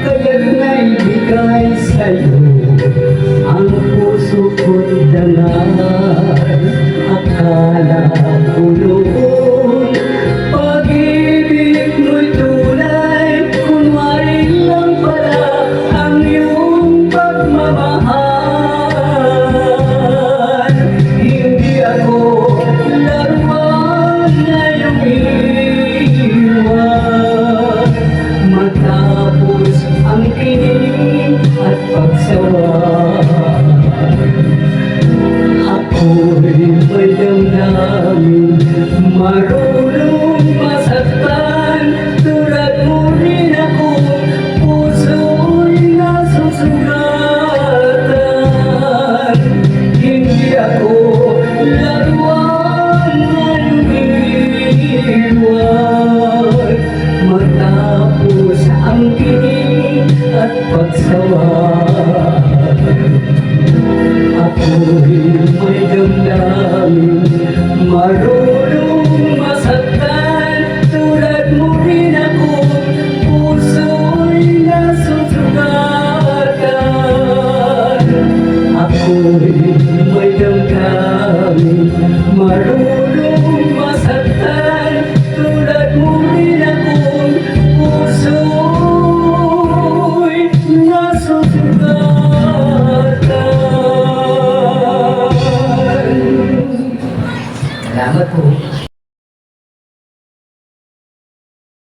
kaya't naibigay sa'yo ang puso ko'y dangal. Akala ko noon pag-ibig mo'y tunay, kunwari lang pala ang iyong pagmamahal. Hindi ako laruan na iyong iniwan, matapos ang kinig at pagsawa. Ako'y may damdamin, marunong masaktan, tulad mo rin ako, puso'y nasusugatan. Hindi ako laruan na lumiwan, matapos ang kinig at pagsawa. Ako'y may damdamin, marunong masaktan, tulad mo rin ako, puso'y nasusugatan. Ako'y may damdamin, marunong masaktan, tulad mo rin ako, puso'y nasusugatan. Salamat po.